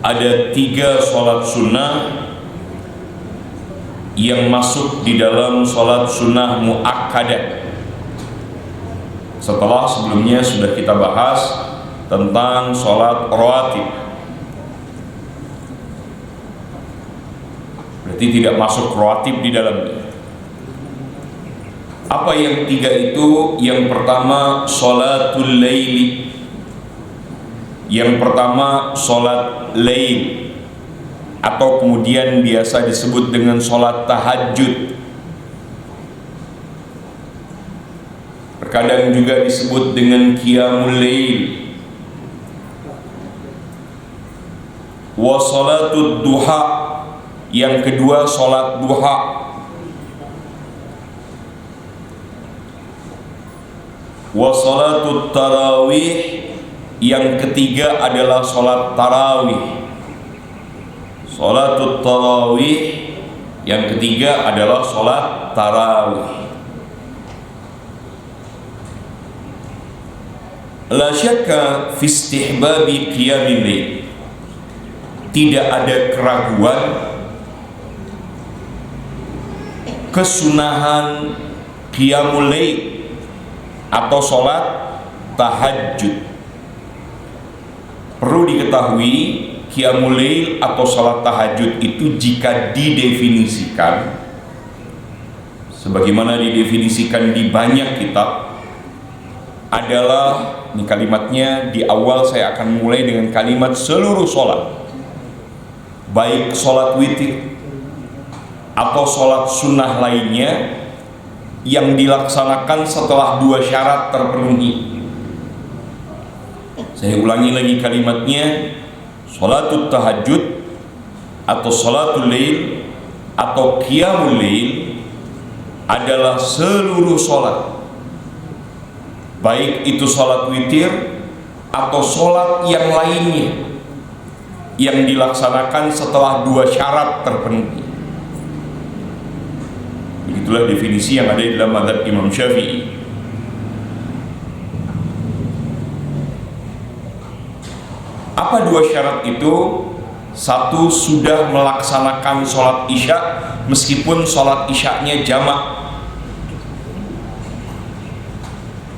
ada 3 sholat sunnah yang masuk di dalam sholat sunnah muakkadah. Setelah sebelumnya sudah kita bahas tentang sholat rawatib, berarti tidak masuk rawatib di dalamnya. Apa yang 3 itu? Yang pertama sholatul laili, yang pertama sholat lail, atau kemudian biasa disebut dengan sholat tahajud, terkadang juga disebut dengan qiyamul lail. Wa sholatud duha, yang kedua sholat duha. Wa sholatut tarawih, yang ketiga adalah sholat tarawih. Sholatut tarawih, yang ketiga adalah sholat tarawih. La syakka fi istihbabi qiyamil lail, tidak ada keraguan kesunahan qiyamul lail atau sholat tahajud. Perlu diketahui, qiyamul lail atau sholat tahajud itu jika didefinisikan sebagaimana didefinisikan di banyak kitab adalah, ini kalimatnya di awal saya akan mulai dengan kalimat seluruh sholat, baik sholat witir atau sholat sunnah lainnya yang dilaksanakan setelah 2 syarat terpenuhi. Saya ulangi lagi kalimatnya, sholatut tahajud atau sholatul lail atau qiyamul lail adalah seluruh sholat, baik itu sholat witir atau sholat yang lainnya yang dilaksanakan setelah 2 syarat terpenuhi. Begitulah definisi yang ada di dalam mazhab Imam Syafi'i. Apa 2 syarat itu? 1, sudah melaksanakan sholat isya meskipun sholat isyanya jamak.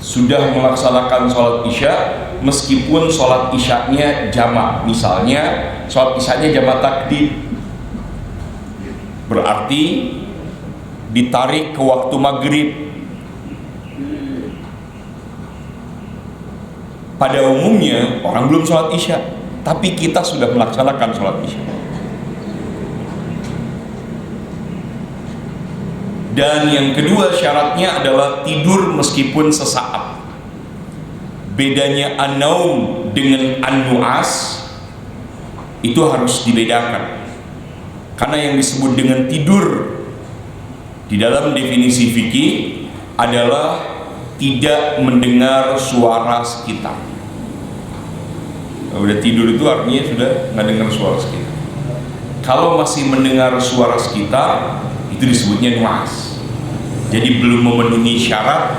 Sudah melaksanakan sholat isya meskipun sholat isyanya jamak. Misalnya sholat isyanya jamak takdim, berarti ditarik ke waktu maghrib. Pada umumnya orang belum sholat isya, tapi kita sudah melaksanakan sholat isya. Dan yang kedua syaratnya adalah tidur meskipun sesaat. Bedanya an-naum dengan an-nu'as itu harus dibedakan, karena yang disebut dengan tidur di dalam definisi fikih adalah tidak mendengar suara sekitar. Nah, udah tidur itu artinya sudah nggak dengar suara sekitar. Kalau masih mendengar suara sekitar, itu disebutnya nu'as. Jadi belum memenuhi syarat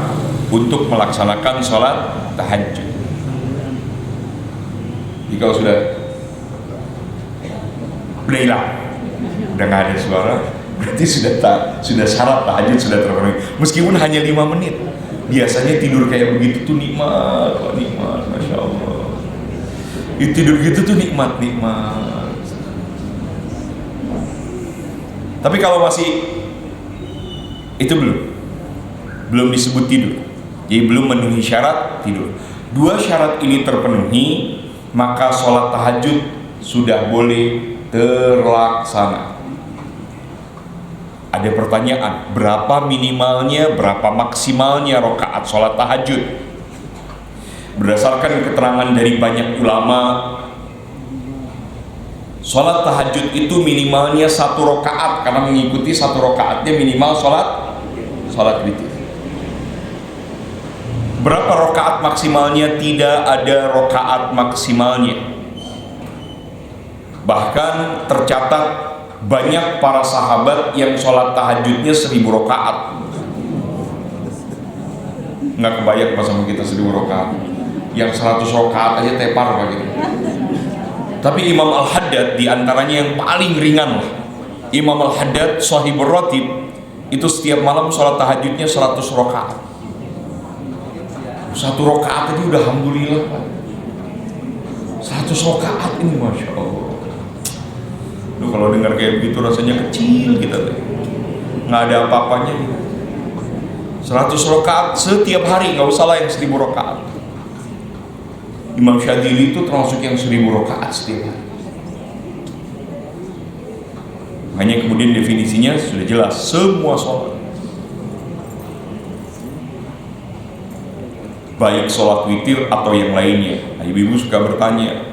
untuk melaksanakan sholat tahajud. Jika sudah bleilah, udah nggak ada suara, berarti sudah syarat tahajud sudah terpenuhi. Meskipun hanya 5 menit. Biasanya tidur kayak begitu tuh nikmat, masya Allah. Tidur gitu tuh nikmat. Tapi kalau masih itu belum disebut tidur, jadi belum memenuhi syarat tidur. 2 syarat ini terpenuhi, maka sholat tahajud sudah boleh terlaksana. Ada pertanyaan, berapa minimalnya, berapa maksimalnya rakaat sholat tahajud? Berdasarkan keterangan dari banyak ulama, sholat tahajud itu minimalnya 1 rakaat, karena mengikuti 1 rakaatnya minimal sholat witir. Berapa rakaat maksimalnya? Tidak ada rakaat maksimalnya. Bahkan tercatat banyak para sahabat yang sholat tahajudnya 1000 rakaat. Nggak kebayang pas sama kita 1000 rakaat. Yang 100 rakaat aja tepar begitu. Tapi Imam Al-Haddad diantaranya yang paling ringan lah. Imam Al-Haddad Shahibur Ratib itu setiap malam sholat tahajudnya 100 rakaat. 1 rakaat tadi udah alhamdulillah. 100 rakaat ini Masya Allah. Duh, kalau dengar kayak begitu rasanya kecil kita tuh. Nggak ada apa-apanya gitu. 100 rakaat setiap hari, nggak usah lah yang 1000 rakaat. Imam Syadzili itu termasuk yang 1000 rakaat setiap hari. Makanya kemudian definisinya sudah jelas, semua sholat, baik sholat witir atau yang lainnya. Nah, ibu-ibu suka bertanya,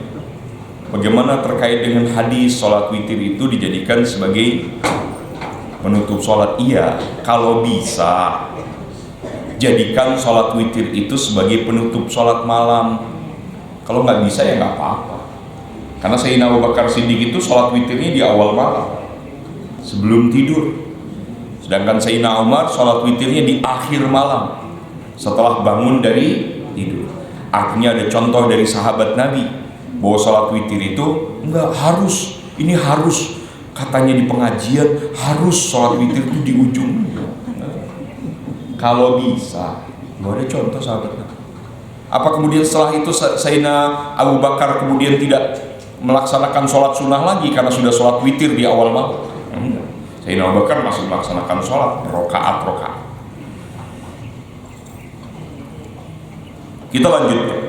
bagaimana terkait dengan hadis sholat witir itu dijadikan sebagai penutup sholat? Iya, kalau bisa jadikan sholat witir itu sebagai penutup sholat malam. Kalau nggak bisa ya nggak apa-apa. Karena Sayyidina Abu Bakar Siddiq itu sholat witirnya di awal malam, sebelum tidur. Sedangkan Sayyidina Umar sholat witirnya di akhir malam, setelah bangun dari tidur. Artinya ada contoh dari sahabat Nabi bahwa sholat witir itu enggak harus, ini harus, katanya di pengajian harus sholat witir itu di ujung. Kalau bisa, gak ada contoh sahabat Nabi. Apa kemudian setelah itu Sayyidina Abu Bakar kemudian tidak melaksanakan sholat sunnah lagi karena sudah sholat witir di awal malam? Sayyidina Abu Bakar masih melaksanakan sholat rokaat. Kita lanjutkan.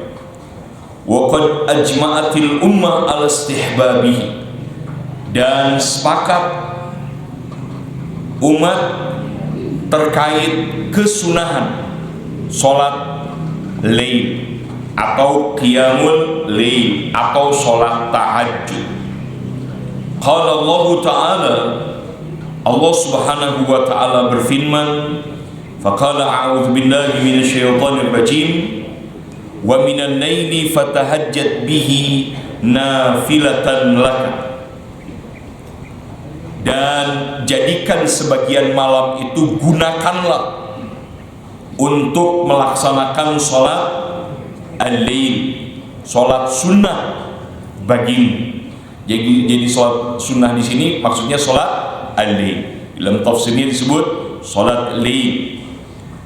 Wa qad ajma'atil ummah ala istihbabihi, dan sepakat umat terkait kesunahan sholat lail atau qiyamul lail atau sholat tahajud. Qala Allah Ta'ala, Allah Subhanahu wa Ta'ala berfirman, faqala a'udzu billahi minasyaitonir rajim, wa minan laili fatahajjat bihi nafilatan laka, dan jadikan sebagian malam itu gunakanlah untuk melaksanakan sholat al-lail, sholat sunnah bagimu. Jadi sholat sunnah di sini maksudnya sholat al-lail. Dalam tafsirnya disebut sholat lail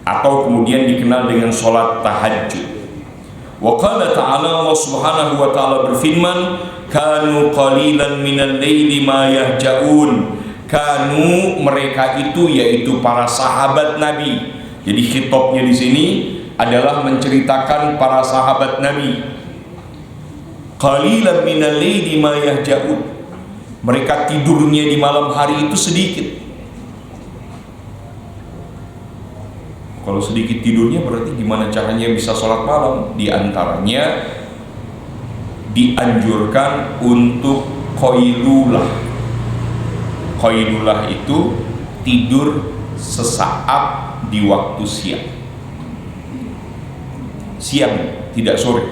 atau kemudian dikenal dengan sholat tahajud. Wa qala ta'ala, Allah Subhanahu wa Ta'ala berfirman, kanu qalilan minal laili ma yahja'un. Kanu, mereka itu yaitu para sahabat Nabi. Jadi khitabnya di sini adalah menceritakan para sahabat Nabi. Qalilan minal laili ma yahja'un. Mereka tidurnya di malam hari itu sedikit. Kalau sedikit tidurnya berarti gimana caranya bisa sholat malam? Di antaranya dianjurkan untuk qailulah. Qailulah itu tidur sesaat di waktu siang. Siang, tidak sore.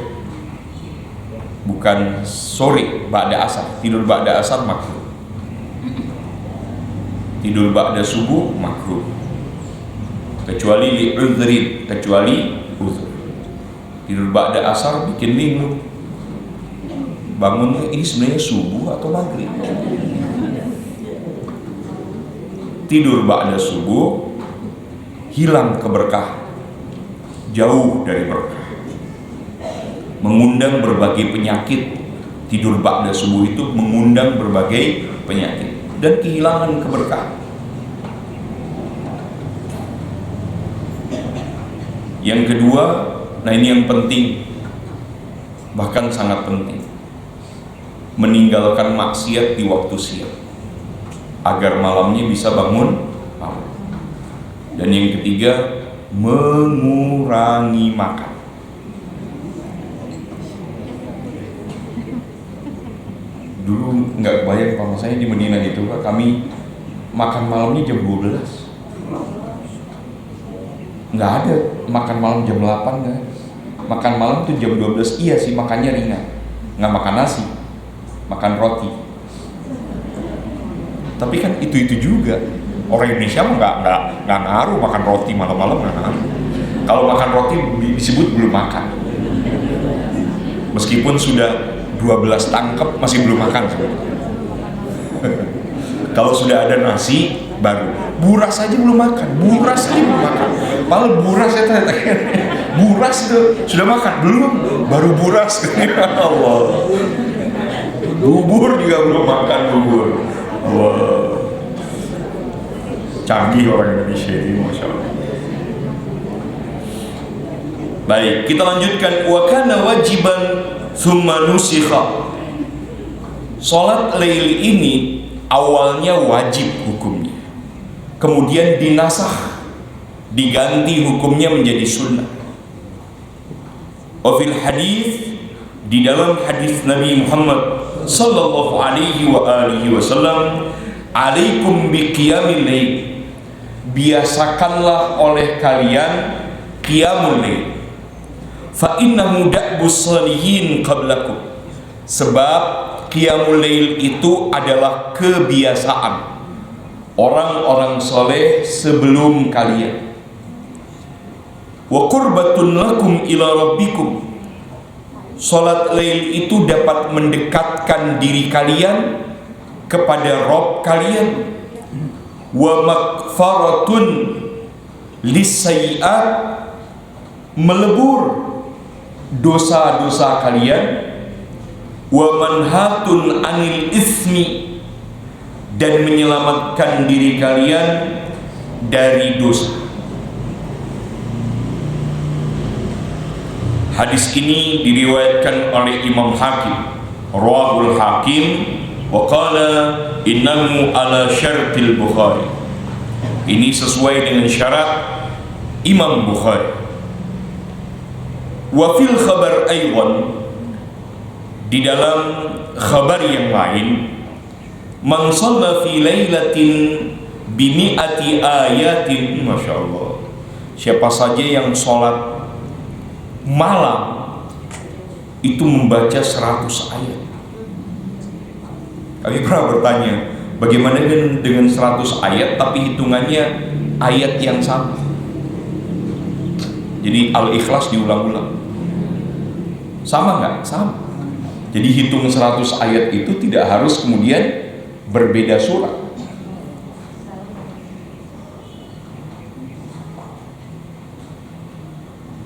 Bukan sore, ba'da asar. Tidur ba'da asar makruh. Tidur ba'da subuh makruh. Kecuali li'udhrin, kecuali uzur. Tidur ba'da asar bikin linglung. Bangunnya ini sebenarnya subuh atau maghrib. Tidur ba'da subuh hilang keberkahan, jauh dari berkah, mengundang berbagai penyakit. Tidur ba'da subuh itu mengundang berbagai penyakit dan kehilangan keberkahan. Yang kedua, nah ini yang penting, bahkan sangat penting, meninggalkan maksiat di waktu siang agar malamnya bisa bangun malam. Dan yang ketiga, mengurangi makan. Dulu nggak kebayang kalau saya di Medina itu, Pak, kami makan malamnya jam 12. Nggak ada makan malam jam 8, nggak. Makan malam tuh jam 12, iya sih, makannya ringan, nggak makan nasi, makan roti. Tapi kan itu juga orang Indonesia mah nggak ngaruh makan roti malam-malam, nggak ngaruh. Kalau makan roti disebut belum makan, meskipun sudah 12 tangkep masih belum makan. Kalau sudah ada nasi baru, buras aja belum makan, padahal buras ya ternyata buras itu sudah makan belum, baru buras katanya. Allah, bubur juga belum makan, bubur. Wah, canggih orang Indonesia ini, masya Allah. Baik, kita lanjutkan. Wa kana wajiban tsumma nusikha. Salat lail ini awalnya wajib hukumnya, kemudian dinasakh, diganti hukumnya menjadi sunnah. Wa fil hadis, di dalam hadis Nabi Muhammad sallallahu alaihi wa alihi wasallam, alaikum biqiyamil lail, biasakanlah oleh kalian qiyamul lail, fa innahu da'bus salihin qablakum, sebab qiyamul lail itu adalah kebiasaan orang-orang soleh sebelum kalian. Wa qurbatun lakum ila rabbikum, salat lail itu dapat mendekatkan diri kalian kepada Rabb kalian. Wa maghfaratun lisayyi'at, melebur dosa-dosa kalian. Wa manhatun anil ismi, dan menyelamatkan diri kalian dari dosa. Hadis ini diriwayatkan oleh Imam Hakim, rawahul Hakim wa qala innahu ala syartil Bukhari. Ini sesuai dengan syarat Imam Bukhari. Wa fil khabar aywan, di dalam khabar yang lain, man shalla fi lailatin bimi'ati ayatin, masya Allah, siapa saja yang sholat malam itu membaca 100 ayat. Kami pernah bertanya, bagaimana dengan 100 ayat tapi hitungannya ayat yang sama? Jadi Al-Ikhlas diulang-ulang, sama nggak? Sama. Jadi hitung 100 ayat itu tidak harus kemudian berbeda surat.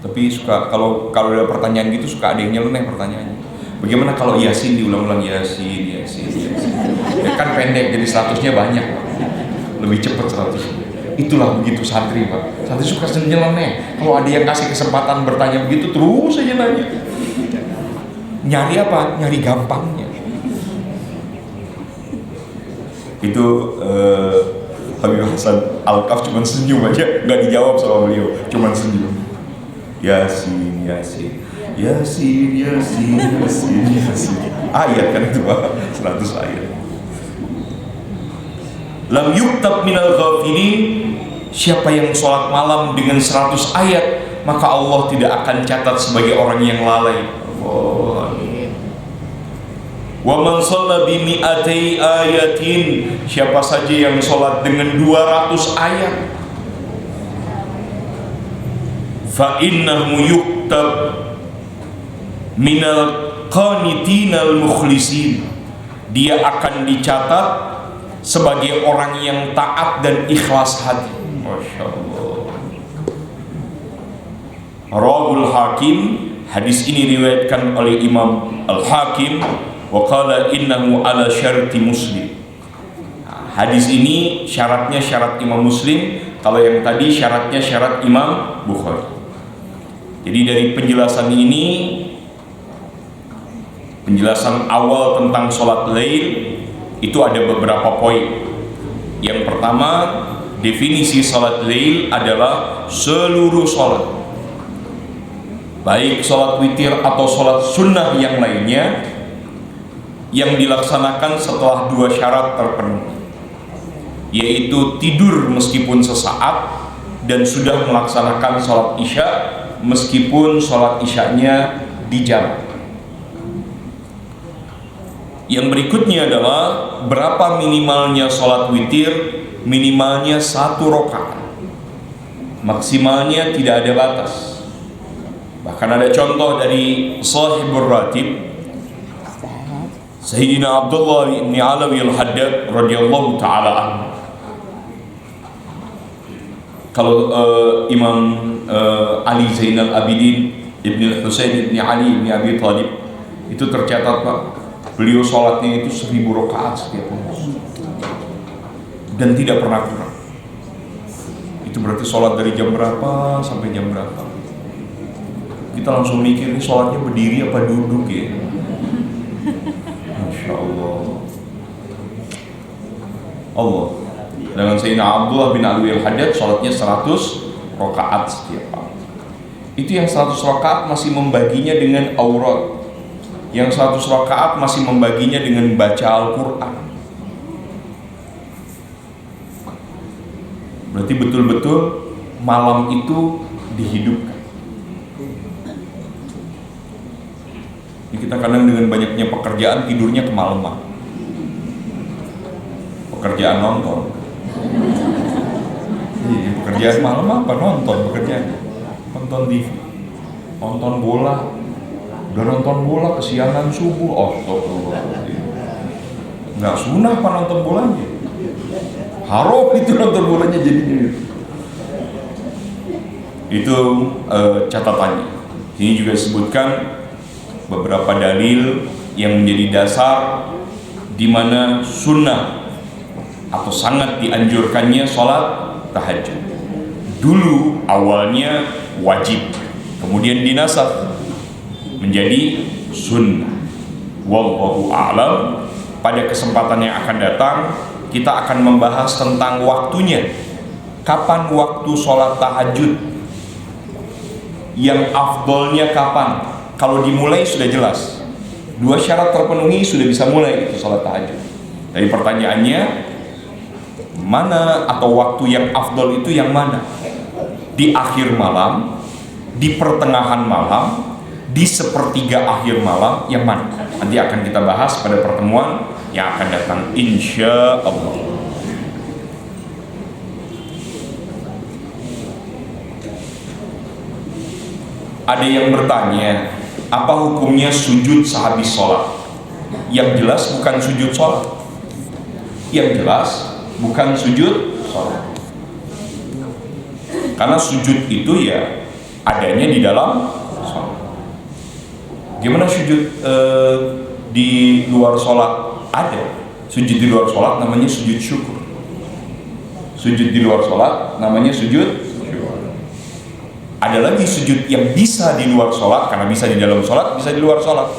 Tapi suka kalau ada pertanyaan gitu, suka ada yang nyeleneh pertanyaannya. Bagaimana kalau Yasin diulang-ulang, Yasin. Ya kan pendek, jadi 100-nya banyak, lebih cepat 100. Itulah begitu santri, Pak. Santri suka nyeleneh. Kalau ada yang kasih kesempatan bertanya begitu, terus aja nanya. Nyari apa? Nyari gampangnya. Itu Habib Hasan Al-Kaf cuma senyum aja, nggak dijawab sama beliau, cuma senyum. Yasin. Ayat kan itu, Pak, 100 ayat. Lam yuktab minal ghafilin, siapa yang sholat malam dengan 100 ayat, maka Allah tidak akan catat sebagai orang yang lalai. Wa man shalla bi mi'atai ayatin, siapa saja yang sholat dengan 200 ayat, fa innahu yuktab minal qanitinal mukhlisin, dia akan dicatat sebagai orang yang taat dan ikhlas hati. Masya Allah. Rawahul Hakim, hadis ini diriwayatkan oleh Imam Al-Hakim wa qala innahu ala syarti Muslim. Hadis ini syaratnya syarat Imam Muslim, kalau yang tadi syaratnya syarat Imam Bukhari. Jadi dari penjelasan ini, penjelasan awal tentang sholat lail itu ada beberapa poin. Yang pertama, definisi sholat lail adalah seluruh sholat, baik sholat witir atau sholat sunnah yang lainnya, yang dilaksanakan setelah 2 syarat terpenuhi, yaitu tidur meskipun sesaat dan sudah melaksanakan sholat isya meskipun sholat isyanya dijam. Yang berikutnya adalah berapa minimalnya sholat witir. Minimalnya 1 rakaat, maksimalnya tidak ada batas. Bahkan ada contoh dari Shahibur Ratib, Sayyidina Abdullah bin Alawi al-Haddad radhiyallahu taala anhu. Kalau Imam Ali Zainal Abidin Ibn Husain Ibn Ali Ibn Abi Thalib itu tercatat Pak, beliau sholatnya itu 1000 rakaat setiap hari dan tidak pernah kurang. Itu berarti sholat dari jam berapa sampai jam berapa. Kita langsung mikir, ini sholatnya berdiri apa duduk ya. Masya Allah. Allah. Dengan Sayyidina Abdullah bin Alwi al-Haddad sholatnya 100 rakaat setiap hari. Itu yang 100 rakaat masih membaginya dengan aurat, yang 100 rakaat masih membaginya dengan baca Al-Quran. Berarti betul-betul malam itu dihidupkan. Ini kita kadang dengan banyaknya pekerjaan tidurnya kemalaman. Pekerjaan nonton. Iya, pekerjaan malam apa? Nonton pekerjaan. Nonton TV, nonton bola. Udah nonton bola kesiangan subuh. Astagfirullahaladzim. Nggak sunnah apa nonton bolanya? Haram itu nonton bolanya jadinya. Itu catatannya. Ini juga disebutkan beberapa dalil yang menjadi dasar di mana sunnah atau sangat dianjurkannya sholat tahajud. Dulu awalnya wajib, kemudian dinasakh menjadi sunnah. Wallahu a'lam. Pada kesempatan yang akan datang kita akan membahas tentang waktunya. Kapan waktu sholat tahajud? Yang afdolnya kapan? Kalau dimulai sudah jelas. 2 syarat terpenuhi sudah bisa mulai itu sholat tahajud. Jadi pertanyaannya, mana atau waktu yang afdol itu yang mana? Di akhir malam, di pertengahan malam, di sepertiga akhir malam, yang mana? Nanti akan kita bahas pada pertemuan yang akan datang insya Allah. Ada yang bertanya, apa hukumnya sujud sehabis sholat? Yang jelas bukan sujud sholat. Yang jelas bukan sujud sholat. Karena sujud itu ya adanya di dalam sholat. Gimana sujud di luar sholat? Ada. Sujud di luar sholat namanya sujud syukur. Sujud di luar sholat namanya sujud syukur. Ada lagi sujud yang bisa di luar sholat, karena bisa di dalam sholat, bisa di luar sholat,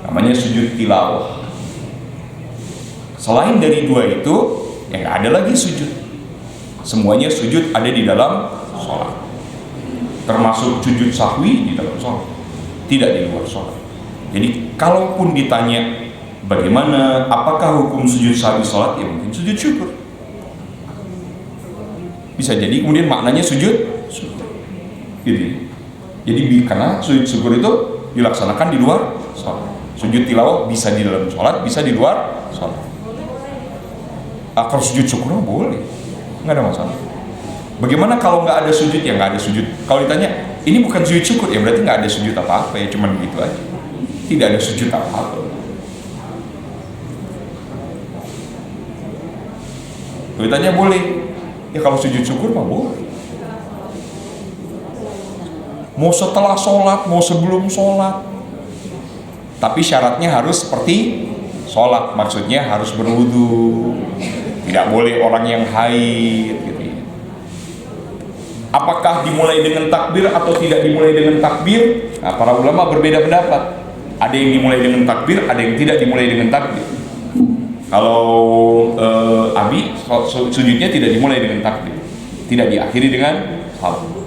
namanya sujud tilawah. Selain dari 2 itu, ya nggak ada lagi sujud. Semuanya sujud ada di dalam sholat. Termasuk sujud sahwi di dalam sholat, tidak di luar sholat. Jadi kalaupun ditanya bagaimana, apakah hukum sujud sahwi sholat, ya mungkin sujud syukur. Bisa jadi kemudian maknanya sujud syukur. Gitu. Jadi karena sujud syukur itu dilaksanakan di luar sholat. Sujud tilawah bisa di dalam sholat, bisa di luar sholat. Kalau sujud syukur boleh, nggak ada masalah. Bagaimana kalau nggak ada sujud? Ya nggak ada sujud. Kalau ditanya, ini bukan sujud syukur, ya berarti nggak ada sujud apa-apa, ya cuman begitu aja. Tidak ada sujud apa-apa. Kalau ditanya boleh, ya kalau sujud syukur mah boleh. Mau setelah sholat, mau sebelum sholat. Tapi syaratnya harus seperti sholat, maksudnya harus berwudu. Tidak boleh orang yang haid gitu ya. Apakah dimulai dengan takbir atau tidak dimulai dengan takbir? Nah, para ulama berbeda pendapat. Ada yang dimulai dengan takbir, ada yang tidak dimulai dengan takbir. Kalau Abi sujudnya tidak dimulai dengan takbir, tidak diakhiri dengan salam.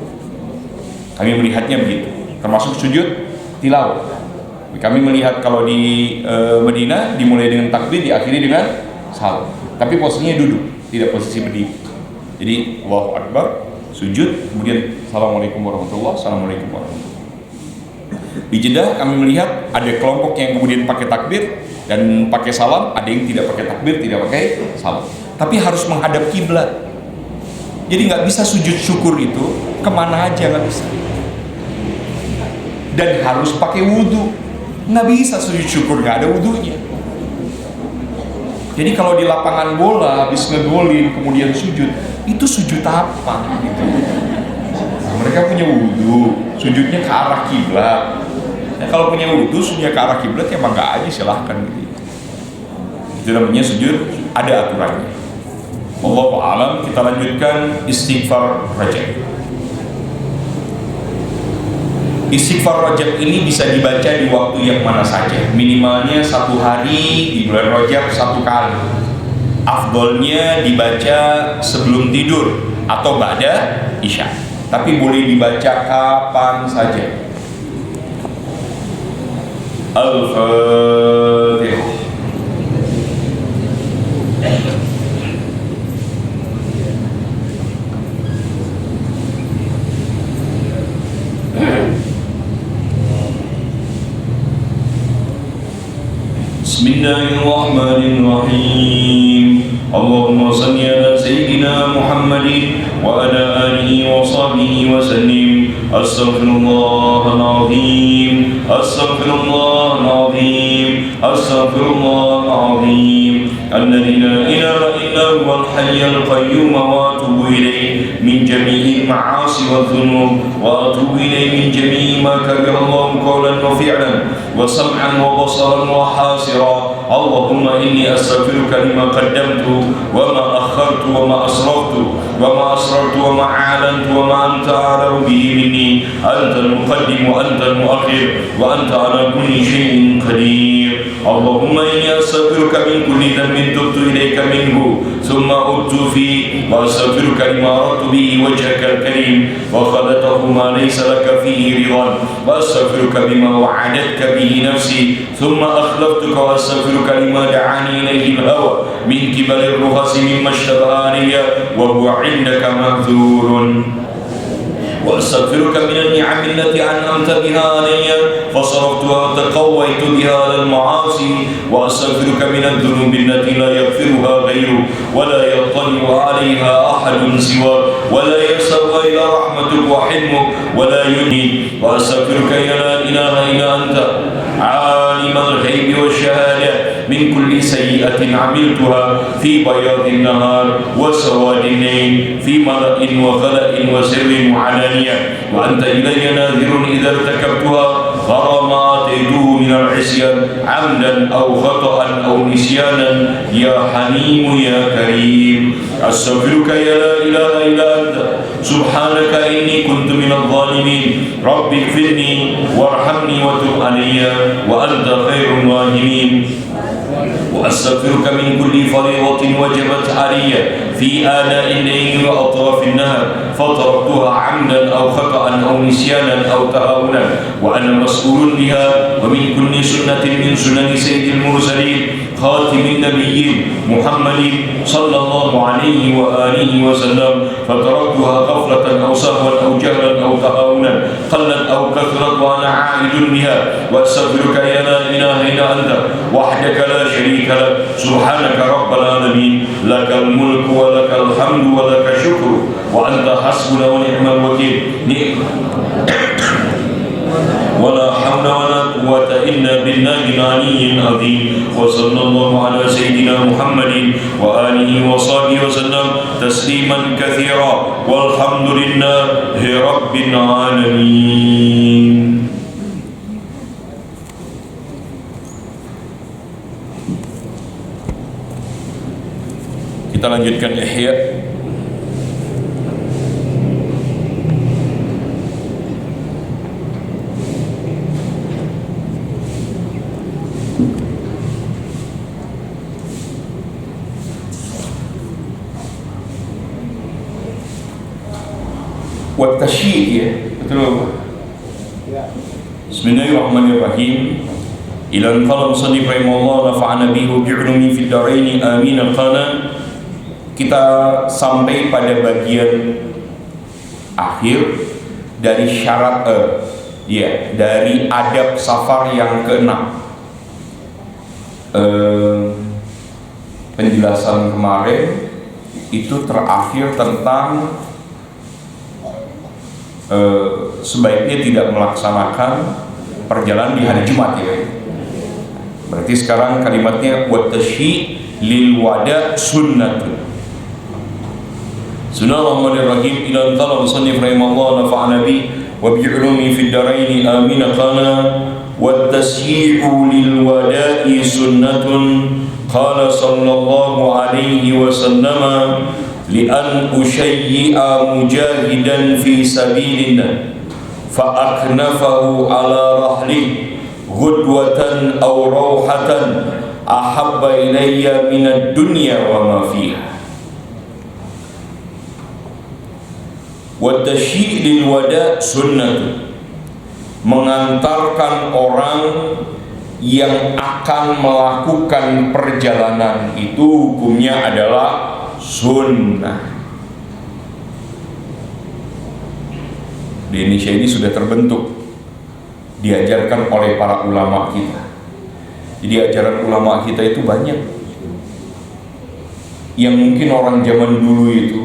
Kami melihatnya begitu. Termasuk sujud tilawah. Kami melihat kalau di Madinah dimulai dengan takbir, diakhiri dengan salam. Tapi posisinya duduk, tidak posisi berdiri. Jadi Allahu Akbar, sujud, kemudian Assalamualaikum warahmatullahi wabarakatuh, Assalamualaikum warahmatullahi wabarakatuh. Di Jeddah kami melihat ada kelompok yang kemudian pakai takbir dan pakai salam, ada yang tidak pakai takbir, tidak pakai salam. Tapi harus menghadap kiblat. Jadi nggak bisa sujud syukur itu kemana aja, nggak bisa. Dan harus pakai wudhu. Nggak bisa sujud syukur nggak ada wudhunya. Jadi kalau di lapangan bola habis ngegolin kemudian sujud, itu sujud apa gitu. Nah, mereka punya wudhu, sujudnya ke arah kiblat. Nah, kalau punya wudhu sujudnya ke arah kiblat ya mangga aja, silahkan gitu. Itu namanya sujud, ada aturannya. Wallahu a'lam. Kita lanjutkan istighfar rajab. Istighfar rajab ini bisa dibaca di waktu yang mana saja. Minimalnya 1 hari di bulan Rajab 1 kali. Afdolnya dibaca sebelum tidur atau ba'da isya. Tapi boleh dibaca kapan saja. Al-Fatihah. Bismillahirrahmanirrahim. Allahumma salli ala sayyidina Muhammadin wa ala alihi wa sahbihi wa sallim. Astaghfirullahaladzim, astaghfirullahaladzim, astaghfirullahaladzim. Alladzi la ilaha illa huwal hayyul qayyum wa atubu ilayhi min jami'il ma'asi wa dhunub wa atubu ilayhi min jami'i ma kariha Allahu qawlan wa fi'lan wa sam'an wa basaran wa hasira. Allahumma inni astaghfiruka lima qaddamtu wa ma akhartu wa ma asraftu wa ma asrartu wa ma a'lantu wa ma anta a'lamu bihi minni. Anta al-muqaddim wa anta al-mu'akhir wa anta ala kulli shay'in qadir. Allahumma inni astaghfiruka min kulli dhanbin tubtu ilayka minhu thumma udtu fi wa astaghfiruka lima aradtu bihi wajhaka al-karim wa khalaqtahu ma laysa laka fihi ridan wa astaghfiruka bima wa'adatka bihi nafsi thumma akhlaftuka wa astaghfiruka lima da'ani ilayhi al-hawa min kibali ar-ruhasi mimma ishtabaha alayya wa huwa 'indaka mahdzurun. وأستغفرك من النعم التي أنعمت بها علي فصرفتها وتقويت بها على المعاصي وأستغفرك من الذنوب التي لا يغفرها غيرك ولا يطلع عليها أحد سواك ولا يسر إلى رحمتك وحلمك ولا ينهي وأستغفرك يا لا إله إلا أنت عالم الغيب والشهادة من كل سيئة عملتها في بياض النهار وسواد الليل في ملأ وخلأ وسر وعلانية وأنت إلي ناذر إذا ارتكبتها غير ما أتيته من العصيان عمدا أو خطأ أو نسيانا يا حليم يا كريم. أستغفرك يا لا إله إلا أنت سبحانك إني كنت من الظالمين. رب اغفرني وارحمني وتب علي وأنت خير الراحمين. وأستغفرك من كل فريضة وجبت علي في آناء الليل وأطراف النهار فتركتها عمدا أو خطأ أو نسيانا أو تهاونا وأنا مسؤول بها ومن كل سنة من سنن سيد المرسلين خاتم النبيين محمد صلى الله عليه وآله وسلم فتركتها غفلة أو سهوا أو جهلا أو تهاونا قلت أو كثرت وأنا عائد بها. وأستغفرك يا لا إله إلا أنت وحدك لا شريك لك سبحانك رب العالمين لك الملك ولك الحمد ولك الشكر وأنت حسبنا ونعم الوكيل. ولا حول ولا قوة إلا بالله العلي العظيم. وصلى الله على سيدنا محمد وآله وصحبه وسلم تسليما كثيرا والحمد لله رب العالمين. Kita lanjutkan Ihya. Wa tasyi' ya, betul apa? Bismillahirrahmanirrahim. Ila qalam musannif rahimahullah nafa'ana bihi bi'ulumi fid darain amin al-qana. Kita sampai pada bagian akhir dari syarat dari adab safar yang ke-6. Penjelasan kemarin itu terakhir tentang sebaiknya tidak melaksanakan perjalanan di hari Jumat ya. Berarti sekarang kalimatnya wa tasyi' lil wada sunnatun. Bismillahirrahmanirrahim. Ila talab musannif rahimahullah nafa'ana bi wa bi ulumi fid darain amin qala wa tasyi'u lil wada'i sunnatun qala sallallahu alaihi wasallam li an ushayyi'a mujahidan fi sabilillah fa aknafahu ala rahli ghudwatan aw rawhatan ahabba ilayya minad dunya wa ma fiha. Wa tasyi' lil wada' sunnah, mengantarkan orang yang akan melakukan perjalanan itu hukumnya adalah sunnah. Di Indonesia ini sudah terbentuk, diajarkan oleh para ulama kita. Jadi ajaran ulama kita itu banyak yang mungkin orang zaman dulu itu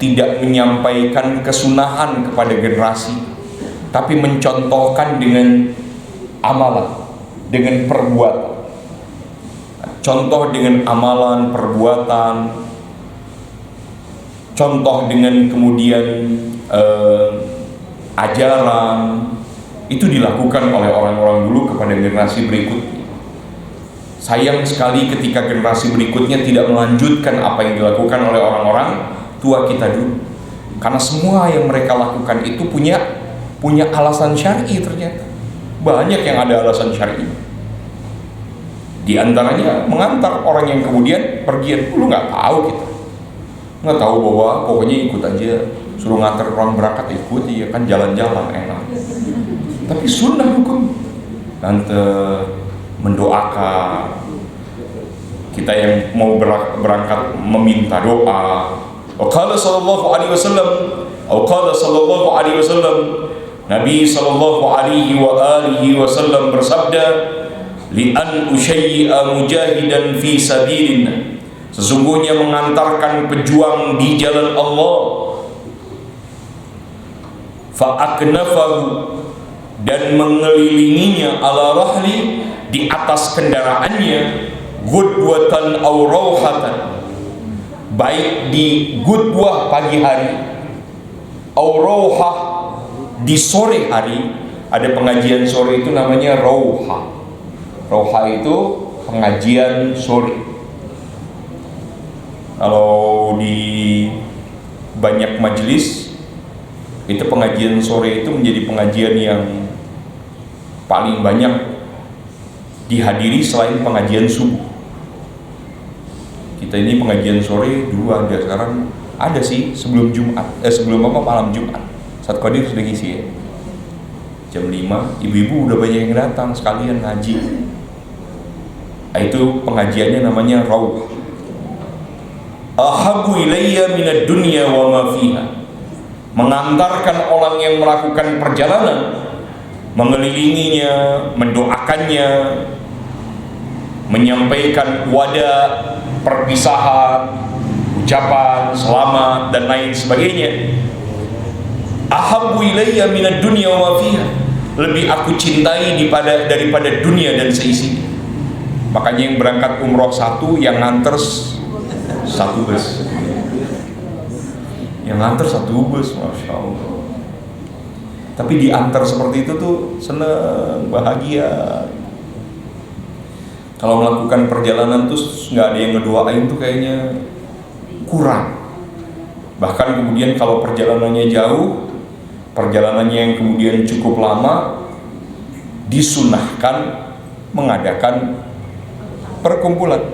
tidak menyampaikan kesunahan kepada generasi, tapi mencontohkan dengan amalan, dengan perbuatan. Contoh dengan amalan, perbuatan, contoh dengan kemudian ajaran, itu dilakukan oleh orang-orang dulu kepada generasi berikutnya. Sayang sekali ketika generasi berikutnya tidak melanjutkan apa yang dilakukan oleh orang-orang tua kita dulu, karena semua yang mereka lakukan itu punya alasan syar'i. Ternyata banyak yang ada alasan syar'i. Di antaranya mengantar orang yang kemudian pergi. Dulu nggak tahu, kita nggak tahu bahwa pokoknya ikut aja, suruh ngantar orang berangkat ikut, ya kan jalan-jalan enak. Tapi sunnah hukum ngantar, mendoakan, kita yang mau berangkat meminta doa. Qala sallallahu alaihi wasallam, atau qala sallallahu alaihi wasallam, Nabi sallallahu alaihi wa alihi wasallam bersabda, li an ushayyi'a mujahidan fi sabilillah, sesungguhnya mengantarkan pejuang di jalan Allah, fa aknafahu, dan mengelilinginya, ala rahli, di atas kendaraannya, gudwatan aw rawhatan, baik di gudwah pagi hari, auroha di sore hari. Ada pengajian sore itu namanya rauha. Rauha itu pengajian sore. Kalau di banyak majelis itu pengajian sore itu menjadi pengajian yang paling banyak dihadiri selain pengajian subuh. Kita ini pengajian sore dulu ada, sekarang ada sih sebelum Jumat, malam Jumat. Saat Qadir sudah ngisi ya. Jam 5, ibu-ibu udah banyak yang datang sekalian ngaji. Itu pengajiannya namanya Rauh. Ahabu ilayya minad dunya wa ma fiha, mengantarkan orang yang melakukan perjalanan, mengelilinginya, mendoakannya, menyampaikan wada, perpisahan, ucapan selamat dan lain sebagainya. Ahabbu ilayya minad dunya wa ma fiha, lebih aku cintai daripada dunia dan seisinya. Makanya yang berangkat umroh satu, yang nganter satu bus. Yang nganter satu bus, masya Allah. Tapi diantar seperti itu tuh seneng, bahagia. Kalau melakukan perjalanan tuh nggak ada yang ngedoain tuh kayaknya kurang. Bahkan kemudian kalau perjalanannya jauh, perjalanannya yang kemudian cukup lama, disunahkan mengadakan perkumpulan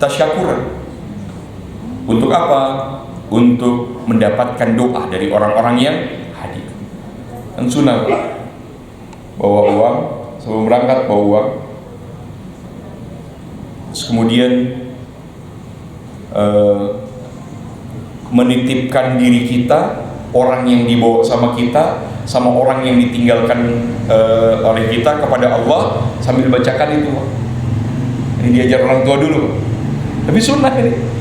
tasyakuran. Untuk apa? Untuk mendapatkan doa dari orang-orang yang hadir. Kan sunnah, bawa uang sebelum berangkat, bawa uang. Terus kemudian menitipkan diri kita, orang yang dibawa sama kita, sama orang yang ditinggalkan oleh kita kepada Allah, sambil bacakan itu. Ini diajar orang tua dulu, tapi sunnah ini.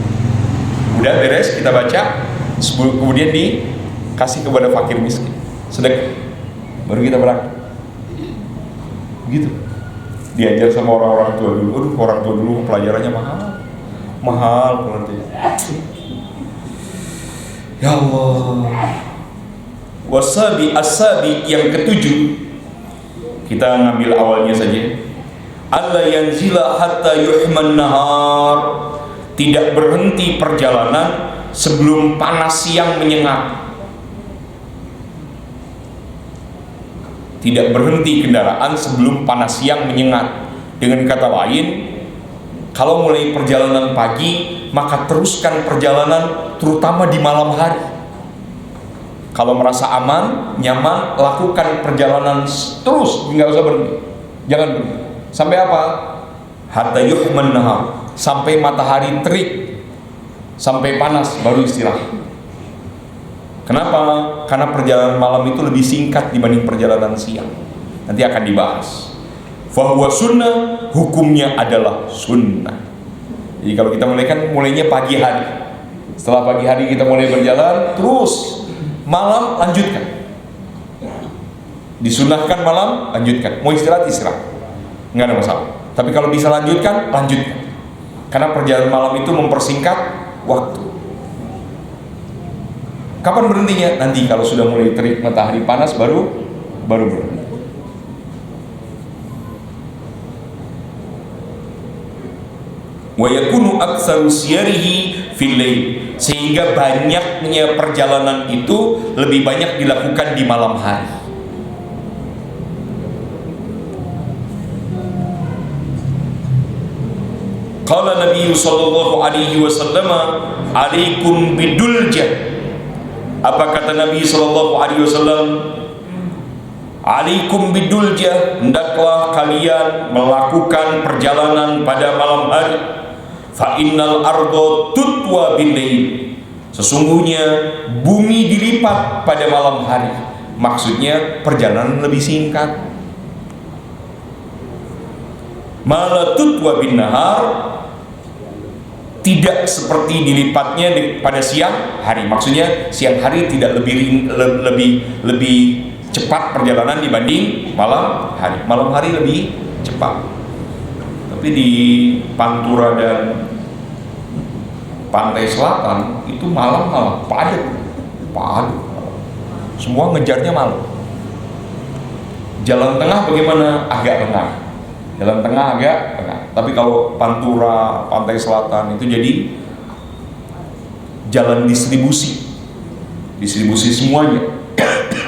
Udah beres kita baca, kemudian dikasih kepada fakir miskin, sedekah, baru kita berangkat. Gitu. diajar sama orang-orang tua dulu. Aduh, orang tua dulu pelajarannya mahal nanti. Ya Allah. Wasabi asabi yang ketujuh, kita ngambil awalnya saja. Alla yanzila hatta yuhman nahar, tidak berhenti perjalanan sebelum panas siang menyengat. Tidak berhenti kendaraan sebelum panas siang menyengat. Dengan kata lain, kalau mulai perjalanan pagi, maka teruskan perjalanan terutama di malam hari. Kalau merasa aman, nyaman, lakukan perjalanan terus, nggak usah berhenti. Jangan berhenti. Sampai apa? Hatta yuhman nahar, sampai matahari terik, sampai panas, baru istirahat. Kenapa? Karena perjalanan malam itu lebih singkat dibanding perjalanan siang. Nanti akan dibahas. Fahuwa sunnah, hukumnya adalah sunnah. Jadi kalau kita mulainya pagi hari. Setelah pagi hari kita mulai berjalan, terus malam lanjutkan. Disunahkan malam, lanjutkan. Mau istirahat, nggak ada masalah. Tapi kalau bisa lanjutkan, lanjutkan. Karena perjalanan malam itu mempersingkat waktu. Kapan berhentinya? Nanti kalau sudah mulai terik, matahari panas, baru berhenti. Wa yakunu aktsaru siyarihi fil lail, sehingga banyaknya perjalanan itu lebih banyak dilakukan di malam hari. Qala Nabi sallallahu alaihi wasallam, alaikum biduljah. Apa kata Nabi sallallahu alaihi wasallam? Alaikum biduljah, hendaklah kalian melakukan perjalanan pada malam hari. Fa innal ardo tutwa bil-lail, sesungguhnya bumi dilipat pada malam hari. Maksudnya perjalanan lebih singkat. Mala tutwa bin nahar, tidak seperti dilipatnya pada siang hari. Maksudnya siang hari tidak lebih cepat perjalanan dibanding malam hari. Malam hari lebih cepat. Tapi di Pantura dan pantai selatan itu malam padat. Semua ngejarnya malam. Jalan tengah bagaimana? Agak tengah. Jalan tengah agak tengah. Tapi kalau Pantura, pantai selatan itu jadi jalan distribusi semuanya,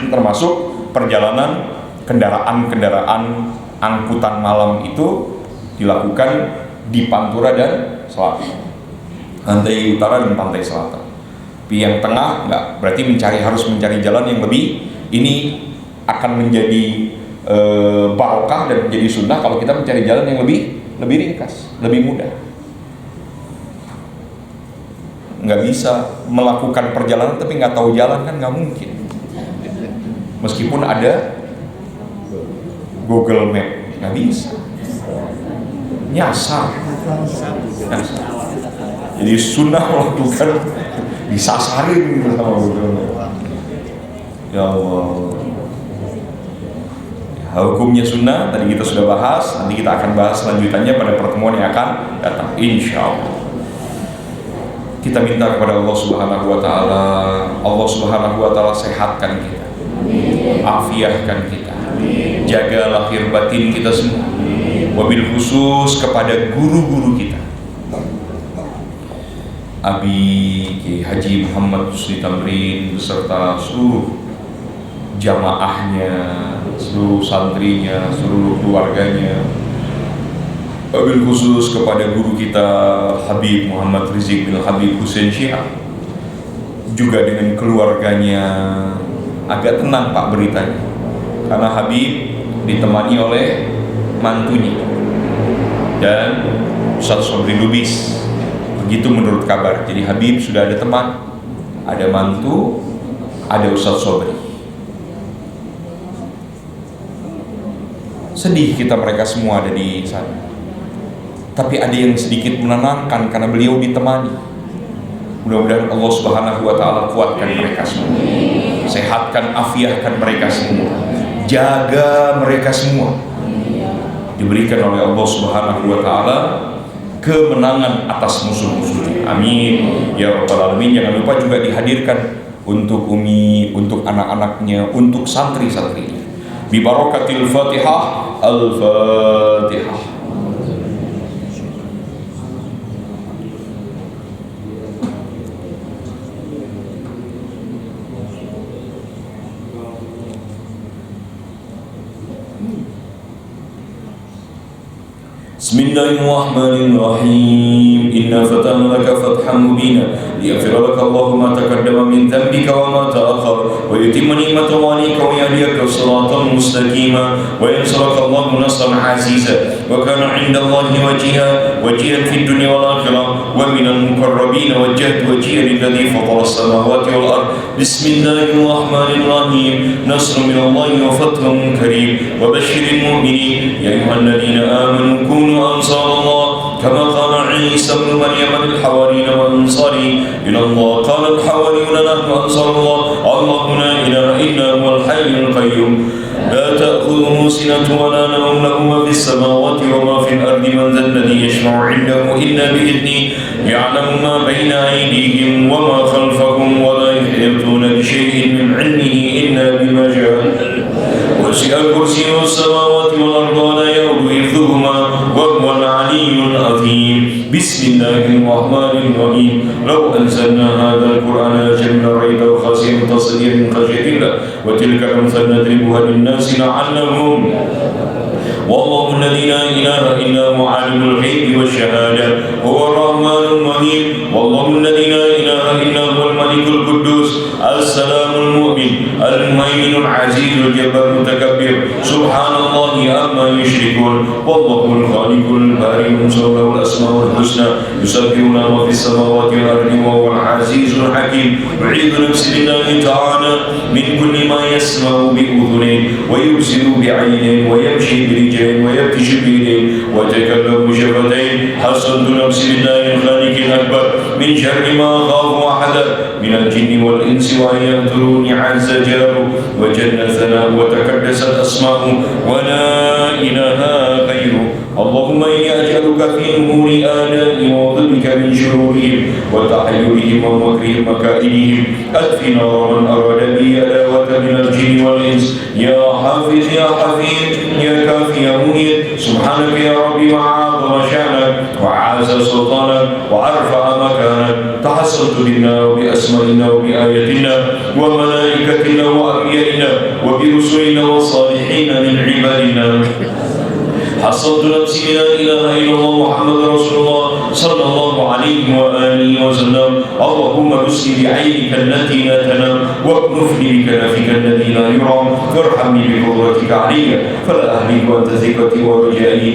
termasuk perjalanan kendaraan angkutan malam itu dilakukan di Pantura dan selatan, pantai utara dan pantai selatan. Tapi yang tengah enggak, berarti harus mencari jalan yang lebih, ini akan menjadi barokah dan menjadi sunnah kalau kita mencari jalan yang lebih ringkas, lebih mudah. Nggak bisa melakukan perjalanan tapi nggak tahu jalan, kan nggak mungkin. Meskipun ada Google Map, nggak bisa. Nyasar. Jadi sunnah melakukan disasarin gitu sama Google Map. Ya Allah. Hukumnya sunnah tadi kita sudah bahas, nanti kita akan bahas selanjutnya pada pertemuan yang akan datang, insya Allah. Kita minta kepada Allah Subhanahu wa Ta'ala, Allah Subhanahu wa Ta'ala sehatkan kita, afiahkan kita, jaga lahir batin kita semua, wabil khusus kepada guru-guru kita, Abi Kiai Haji Muhammad Husni Tamrin beserta seluruh jamaahnya, seluruh santrinya, seluruh keluarganya. Wabil khusus kepada guru kita Habib Muhammad Rizik bin Habib Hussein Syihab, juga dengan keluarganya. Agak tenang Pak beritanya, karena Habib ditemani oleh mantunya dan Ustaz Sobri Lubis. Begitu menurut kabar. Jadi Habib sudah ada teman, ada mantu, ada Ustaz Sobri. Sedih kita mereka semua ada di sana. Tapi ada yang sedikit menenangkan karena beliau ditemani. Mudah-mudahan Allah Subhanahu wa Ta'ala kuatkan mereka semua, sehatkan, afiahkan mereka semua, jaga mereka semua. diberikan oleh Allah Subhanahu wa taala kemenangan atas musuh-musuhnya. Amin ya rabbal alamin. Jangan lupa juga dihadirkan untuk Umi, untuk anak-anaknya, untuk santri-santrinya. Bi barakatil Fatihah. Al-Fatihah. Bismillahirrahmanirrahim. Inna fatahna laka fathan mubina liyaghfira laka Allahu ma taqaddama min dhanbika wa ma ta'akhkhara wa yutimma ni'matahu 'alayka wa yahdiyaka siratan mustaqima wa yansuraka Allahu nasran 'aziza wa kana 'inda Allahi wajihan fid dunya wal akhirah wa minal muqarrabin wajjahtu wajhiya lilladhi fatara as-samawati wal ard. Bismillahirrahmanirrahim. Nasrun minallahi wa fathun karim wa basyiril mu'minin ya ayyuhalladzina amanu kunu أنصار الله كما قال عيسى ابن مريم للحواريين وأنصاري إلى الله قال الحواريون نحن أنصار الله الله لا إله إلا هو الحي القيوم لا تأخذه سنة ولا نوم له ما في السماوات وما في الأرض من ذا الذي يشفع عنده إلا بإذنه يعلم ما بين أيديهم وما خلفهم ولا يحيطون بشيء من علمه إلا بما شاء وسع كرسيه السماوات والأرض ولا يؤوده حفظهما وهو العلي العظيم. بسم الله الرحمن الرحيم. لو أنزلنا هذا القرآن لجعلنا الريب وخاسئا متصديا من خشية الله وتلك الأمثال نضربها للناس لعلهم والله الذي لا إله إلا هو عالم الغيب والشهادة هو الرحمن الرحيم. والله الذي لا إله إلا هو الملك القدوس السلام المؤمن المهيمن العزيز الجبار المتكبر سبحان الله عما يشركون. والله الخالق البارئ المصور له الأسماء الحسنى يسبح له ما في السماوات والأرض وهو العزيز الحكيم. يعيذ نفسي بالله تعالى من كل ما يسمع بأذنين ويبصر بعينين ويمشي برجلين ويبتش بيدين ويتكلم بشفتين. حصنت نفسي بالله الخالق الأكبر من شر ما أخاف أحدا من الجن والإنس وأن يهدروني عز جلاله وجل ثناؤه وتقدست أسماؤه ولا إله غيره. اللهم إني أجعلك في نور آلائي وأعوذ بك من شرورهم وتحيرهم ومكرهم مكائدهم. أدفن من أراد بي عداوة من الجن والإنس يا حافظ يا حفيظ يا كافي يا مهيد. سبحانك يا ربي وعظم شأنك وعز سلطانك وأرفع مكانك. تحصنت بنا وبأسمائنا وبآياتنا وملائكتنا وأنبيائنا وبرسلنا والصالحين من عبادنا. حصنت نفسي لا إله إلا الله محمد رسول الله صلى الله عليه وآله وسلم. اللهم بسني بعينك التي لا تنام واكنفني بكنفك الذي لا يرام وارحمني بقدرتك علي فلا أهلك وأنت ثقتي ورجائي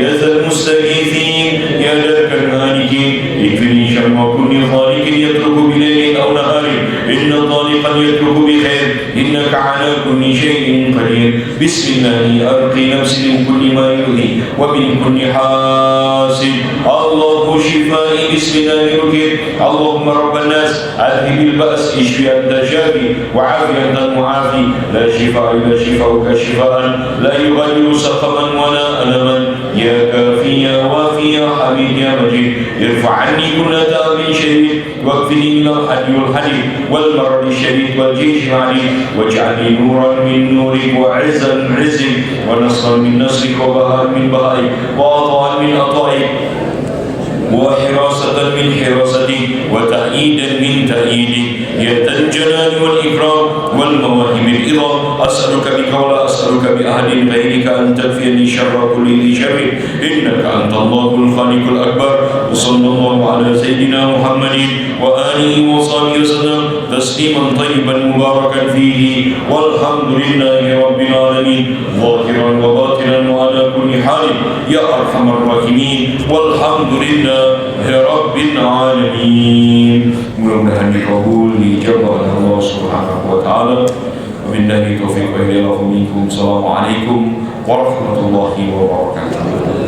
يا ذا المستغيثين يا ذاك الهالكين. اكفني شر كل خالق يترك بليل أو نهار إن طالقا يترك بخير إنك على كل شيء قدير. بسم الله أرقي نفسي من كل ما يؤذي ومن كل حاسد. الله شفائي بسم الله الرقيق. اللهم رب الناس أذهب البأس اشفي أنت شافي وعافي أنت المعافي. لا شفاء إلا شفاؤك شفاء لا يغادر سقما ولا ألما. يا كافي يا وافي يا حميد يا مجيد. ارفع عني كل داء شديد واكفني من الحد والحديد والمرض الشديد والجيش العنيد واجعلني نورا من نورك وعزا من عزك ونصرا من نصرك وبهاء من بهائك وعطاء من عطائك وحراسة من حراستك وتأييدا من تأييدك يا ذا الجلال والإكرام والمواهب العظام. أسألك بك ولا أسألك بأحد غيرك أن تكفيني شر كل ذي شر إنك أنت الله الخالق الأكبر. وصلى الله على سيدنا محمد وآله وصحبه وسلم تسليما طيبا مباركا فيه والحمد لله رب العالمين ظاهرا وباطنا وعلى كل حال يا أرحم الراحمين والحمد لله رب العالمين. Mudah-mudahan dikabul dijabah oleh Allah Subhanahu wa taala. Wabillahi taufiq wa hidayah minkum. Assalamualaikum warahmatullahi wabarakatuh.